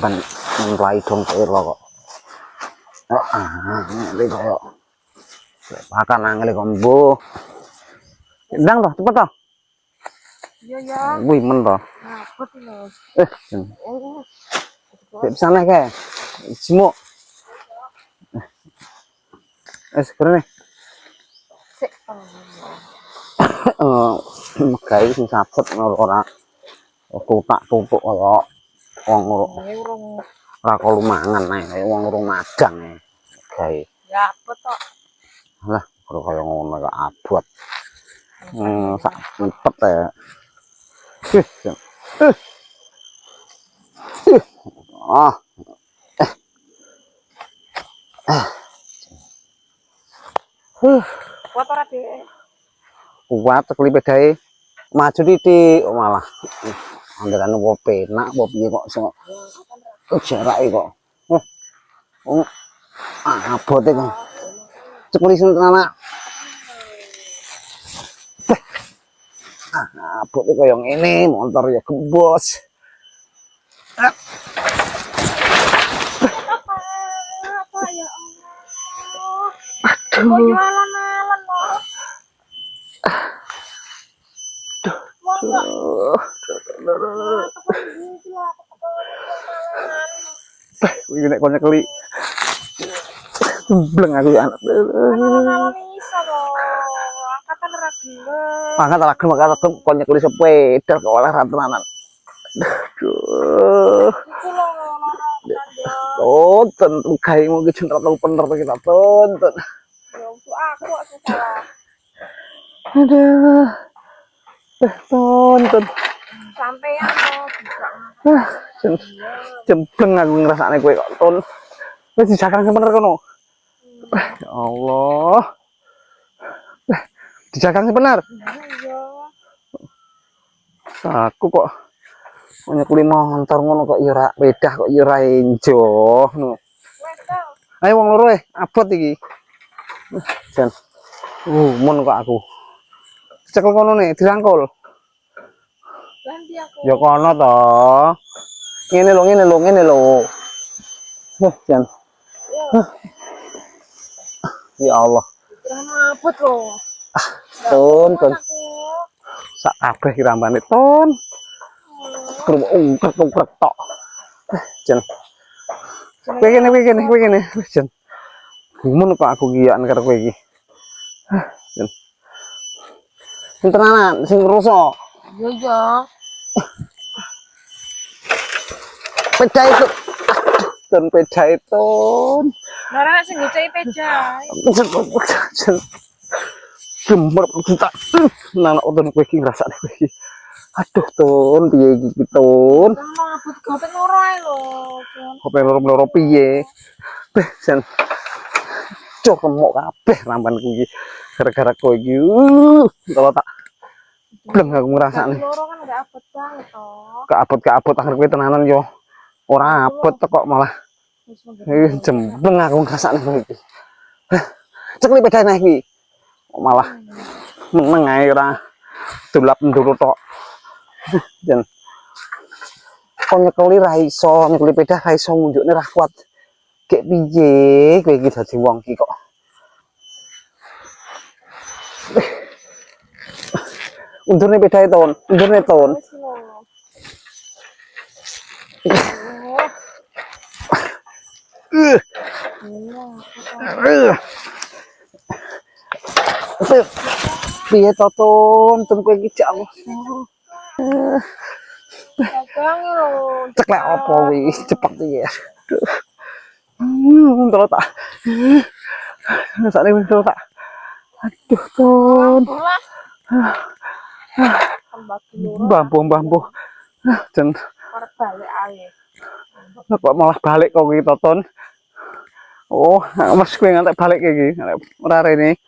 ban mulai dong lo kok. Ini kok. Makan angel kombo. Ndang toh, cepet toh. Iya ya. Wih men toh. Ngapet lho. Bisa naik kayak. Semua. Sekarang nih. Sik. Kayak sing sapet ora tutak-tutuk kaya wong ora kok lumangan ae wong urung madang ae. Gawe. Ya apet tok. Lah, kaya ngono kok abot. Sak cepet ya. Ah. Kuat ora dhek? Kuat kelipedae maju titik malah. Anderane opo penak opo piye kok iso jarake kok. Abote kok. Ceplis tenan. Abote kaya ngene, motor ya gembos. Apa ya Allah. Kok jualan malam loh. Iki nek kon nyekeli. Bleng aku anak. Malam iso loh. Angkatan ora gelem. Angkat lagi maka tetep kon nyekeli sepeda kok oleh ra tenanan. Aduh. Iku lho Tonton kaimu ki centra tau bener kita tonton. ya untuk aku salah. Aduh. Tonton. Sampeyan kok bisa. Jembleng aku ngrasakne kowe kok ton. Wis dijakang bener kono. Ya Allah. Dijakang bener. Iya. Aku kok nyekuli motor ngono kok ya ora wedah kok ya ora enjo ngono. Wedang. Ayo wong loro abot iki. Jan. Mun kok aku. Cekel kono nih dirangkul. Ganti aku. Ya kono to. Ngene lho. Jan. Ya Allah. Ngapet loh. Ton. Sak kabeh kirambane ton. Kruk tok. Jan. Kowe kene. Jan. Gumun kok aku giyan karo kowe iki. Jan. Sing tenanan, sing rusak. Iya. Pecah itu. Ton pecah itu. Lara sing ngecai pejai. Gemer kita. Nang oton kowe iki ngrasakne kowe iki. Aduh ton piye iki ton. Mau ngabut kopi loro ae lho. Kopi loro piye? Beh jan. Cok kemok kabeh rampanku iki. Gara-gara kowe iki. Kalau tak bleng aku ngrasakne. Loro kan enggak abot banget toh. Keabot akhir kowe tenanan yo. Ora abot kok malah. Jembleng aku ngrasakne kowe iki. Cek pedane iki. Malah meneng ae ora dolap ndurut tok. Jan. Kok nyekeli ra iso, nyekeli pedah ra iso ngunjukne ra kuat. Gek piye kowe iki dadi wong iki kok. Undurne pedahe ton, undurne ton. Piye to ton kowe iki jak Allah. Dagang lho. Ceklek apa wis cepet iki ya. Terus tak. Sakne wis terus tak. Aduh ton. Mbah. Jan Arep balik ae. kok malah balik kok iki ton. Oh, Mas kowe ngantek balik iki. Ora rene.